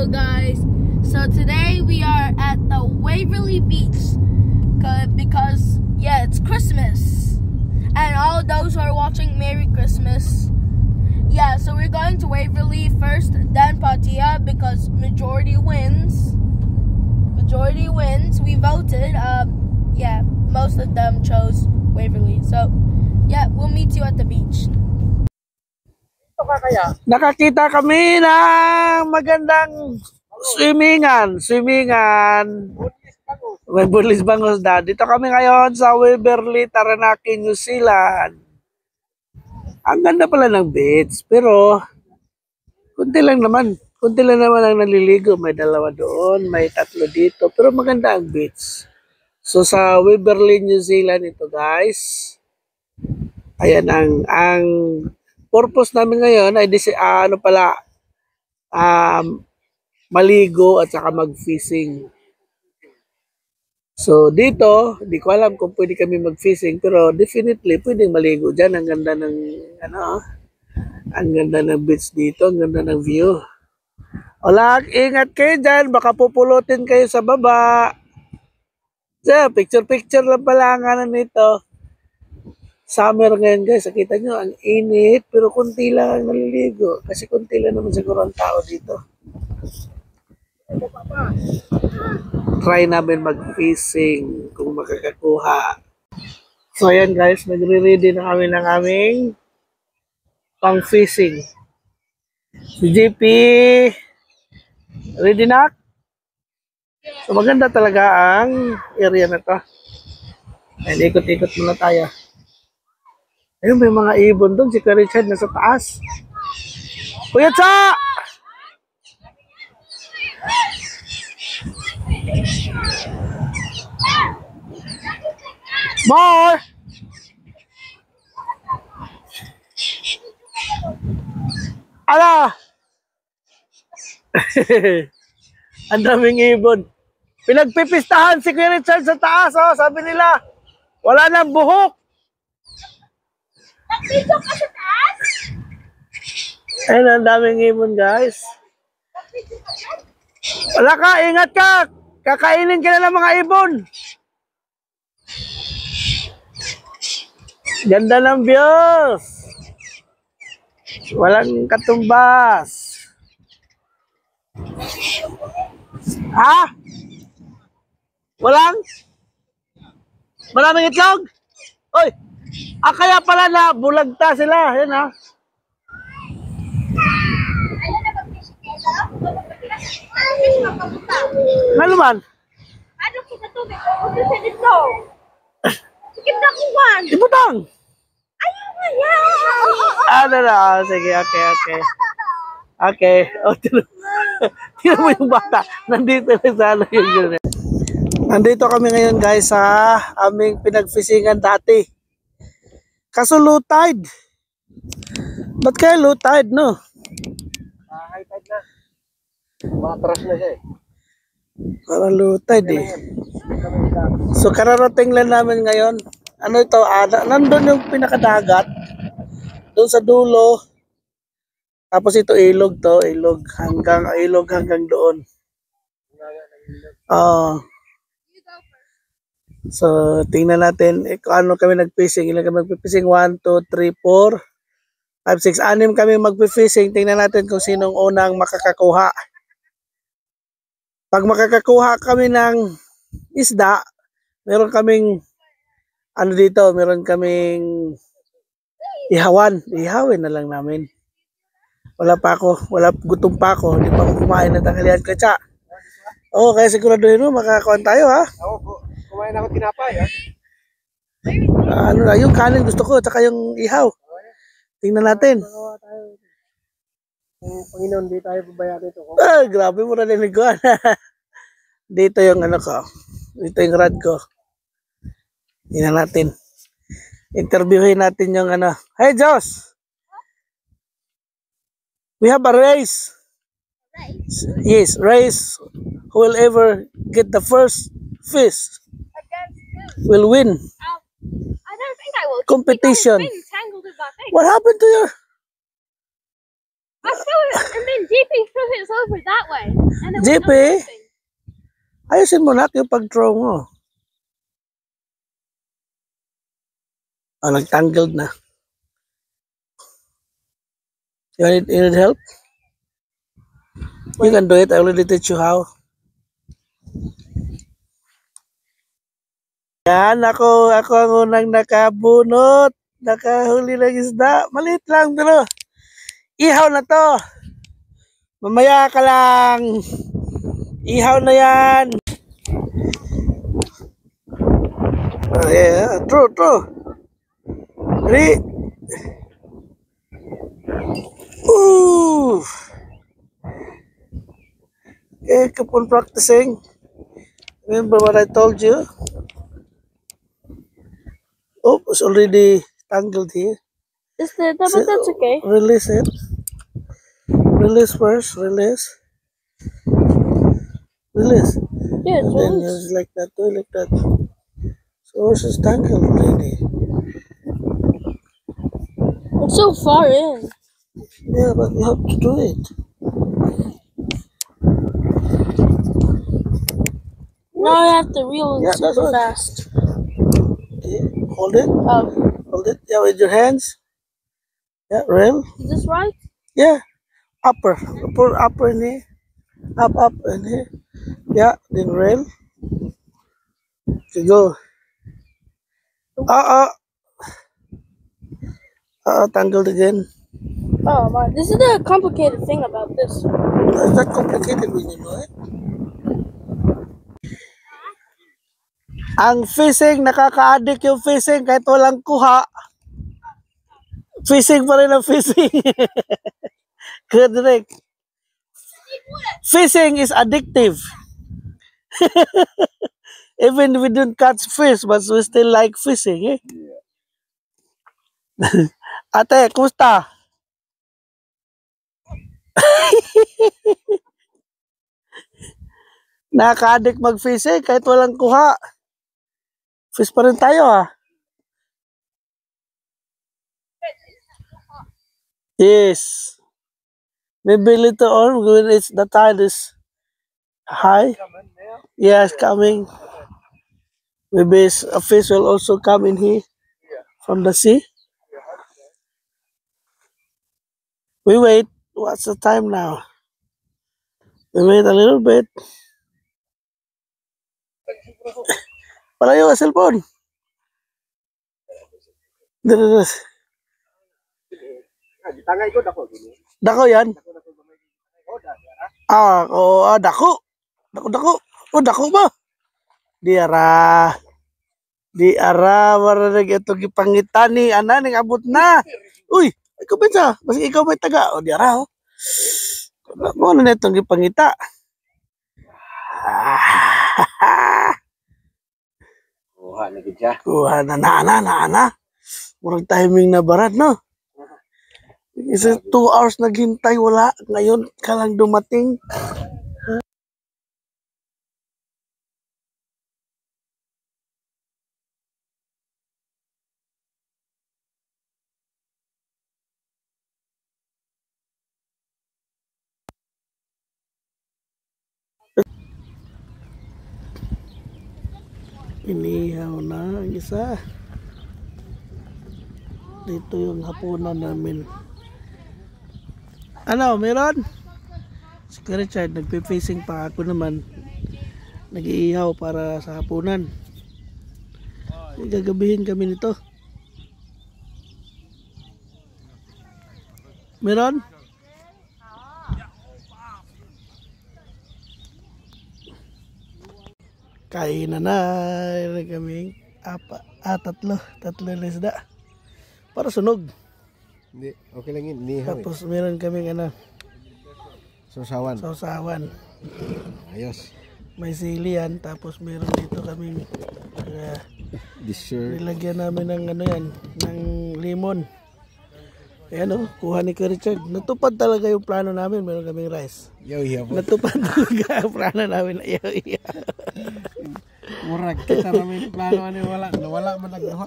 Hello guys, so today we are at the Waverly Beach because yeah, it's Christmas, and all those who are watching, Merry Christmas. Yeah, so we're going to Waverly first, then Pattaya because majority wins. We voted. Yeah, most of them chose Waverly. So yeah, we'll meet you at the beach. Nakakita kami ng magandang swimmingan. May Bulis Bangos na. Dito kami ngayon sa Waverly, Taranaki, New Zealand. Ang ganda pala ng beach, pero kunti lang naman ang naliligo. May dalawa doon, may tatlo dito, pero maganda ang beach. So sa Waverly, New Zealand ito guys. Ayan ang purpose namin ngayon ay maligo at saka mag-fishing. So dito, di ko alam kung pwede kami mag-fishing, pero definitely pwedeng maligo diyan. Ang ganda ng ang ganda ng beach dito, ang ganda ng view. Wala, ingat kayo diyan, baka pupulutin kayo sa baba. So, picture lang pala ang nito. Summer ngayon guys, nakita nyo, ang init, pero kunti lang ang naliligo. Kasi kunti lang naman siguro ang tao dito. Try namin mag-fishing kung makakakuha. So ayan guys, nagre-ready na kami ng aming pang-fishing. Si JP, ready na? So maganda talaga ang area na to. Ayan, ikot-ikot muna tayo. Ayun, may mga ibon doon. Si Kuya Richard nasa taas. Kuya Cha! More! Ala! Ang daming ibon. Pinagpipistahan si Kuya Richard sa taas. Oh, sabi nila, wala nang buhok. Dito ka sa taas? Ayun, ang daming ibon guys. Wala ka, ingat ka. Kakainin ka na ng mga ibon. Ganda ng views. Walang katumbas. Ha? Walang? Maraming itlog? Oy! Kaya pala na bulagta sila. Yan ha. Ano naman? Ano kita tubig? Ano sa dito? Sikip na kuwan. Ibutang. Ayaw nga yan. Ano na? Sige, okay. Okay. O, tignan mo yung bata. Nandito na sana yung gano'n. Nandito kami ngayon guys sa aming pinagfisingan dati. Kaso low tide. Ba't kaya low tide, no? High tide na. Matras na siya eh. Parang low tide eh. So kararating lang namin ngayon. Ano ito? Nandun yung pinakadagat. Doon sa dulo. Tapos ito ilog to. Ilog hanggang doon. So, tingnan natin kung ano kami nag-fishing. Ilan kami nag-fishing? 1, 2, 3, 4, 5, 6, 6 kami mag-fishing. Tingnan natin kung sinong unang makakakuha. Pag makakakuha kami ng isda, meron kaming meron kaming ihawin na lang namin. Gutom pa ako. Hindi pa ako kumain ng tanghalian. Kaya kaya siguraduhin mo makakakuha tayo ha. Kumain ako tinapay, ha? Yung kanin gusto ko, tsaka yung ihaw. Tingnan natin. Panginoon, di tayo babaya dito. Grabe mo narinig ko. Dito yung ko. Dito yung rad ko. Tingnan natin. Interviewin natin yung Hey, Josh! We have a race. Yes, race. Who will ever get the first fish will win. I don't think I will. Competition. Tangled with my thing. What happened to your? I threw it, and then JP threw it over that way. JP, ayusin mo na yung pag-draw mo. Oh, nagtangled na. You need help? You can do it. I already teach you how. Yan, ako ang unang nakabunot. Nakahuli ng isda. Maliit lang, pero ihaw na to. Mamaya ka lang. Ihaw na yan. Oh, yeah, true. Ready? Ooh. Okay, keep on practicing. Remember what I told you? Oh, it's already tangled here. Is that, but that's okay. Release it. Release first. Release. Yeah, it's Then released. just like that. Do it like that. So it's tangled already. It's so far in. Yeah, but you have to do it. Now I have to reel in Yeah, that's super what- fast. Okay. Hold it. Oh, Hold it. Yeah, with your hands. Yeah, reel. is this right? Yeah. Upper. Pull upper in here. Up in here. Yeah, then reel. Okay, go. Tangled again. Oh my, this is the complicated thing about this. It's not complicated when you know it. Ang fishing, nakaka-addict yung fishing kahit walang kuha. Fishing pa rin ang fishing. Good, Rick. Fishing is addictive. Even we don't catch fish, but we still like fishing, eh? Ate, kumusta? Nakaka-addict mag-fishing kahit walang kuha. Fish pa rin tayo, ah. Yes. Maybe later on when it's the tide is high. Yes, coming. Maybe a fish will also come in here from the sea. We wait. What's the time now? We wait a little bit. Palayo ka cellphone. Tangay ko dako gini. Dako yan. Dako. Dako. Oh, dako ba? Diara. Maranag ito gipangitani. Ana, ning abot na. Uy, ikaw ba Basta ikaw may taga. O, diara, oh. Mo na itong gipangita. Kuha na gid siya. Kuha na. Murag timing na barat, no? Isa 2 hours naghintay, wala. Ngayon ka lang dumating. Inihaw na ang isa. Dito yung hapunan namin. Ano, meron? Si Richard, nagpe-facing pa. Ako naman, nag-iihaw para sa hapunan. Gagabihin kami nito. Meron? Kainan na kami tatlo na isda para sunog. Hindi, okay lang yun. Nihaw. Tapos meron kaming Sausawan. Ayos. May sili yan, tapos meron dito kaming Dessert. nilagyan namin ng ng lemon. Ayan, kuha ni Richard. Natupad talaga yung plano namin, meron kaming rice. Yaw po. Natupad talaga ang plano namin. Murag kita namin plano wala man nagduha.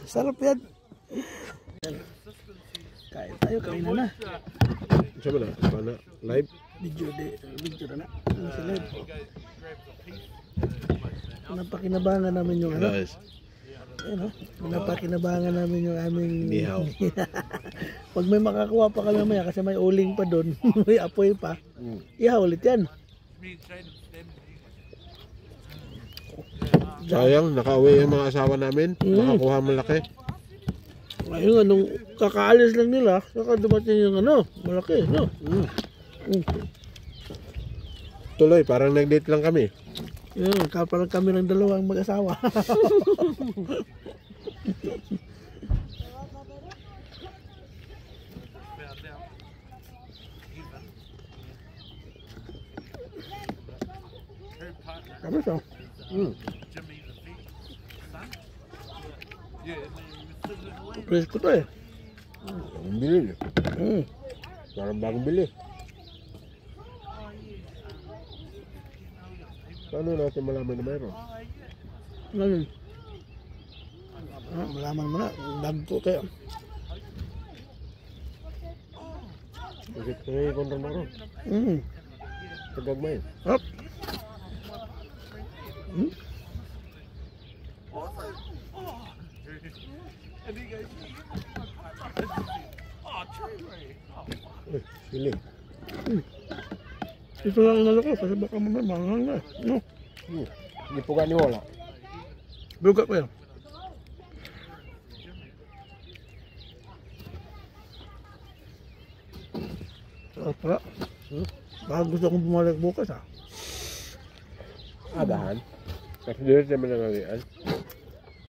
Sarap yan. Kain tayo, kain na. Siya ba na? Live? Video na na. Ano sila? Napakinabangan namin yung ano. Guys, Ano? Napakinabangan namin yung aming Nihaw. Pag may makakuha pa kami mamaya kasi may uling pa doon, may apoy pa. Ihaw ulit yan. sayang, nakauwi yung mga asawa namin. Nakakuha malaki. Ayun, anong kakaalis lang nila, saka dumating yung ano, malaki, no? Tuloy, parang nag-date lang kami. Yun, kapalang kami ng dalawang mag-asawa. Tapos oh. Presko to eh. Ang bili. Parang bagong bili. Paano natin malaman na mayroon? Ngayon. Malaman mo na, dagko kayo. Bakit kayo kontra na ron? Tagagmay. Hop. Sili. Ito lang inalo ko kasi baka mamaya manghang na. No? Hindi po gani wala. Bugat pa yan. Pala. Baka gusto kong bumalik bukas ah. Adahan. Kasi dito naman nangyayaan.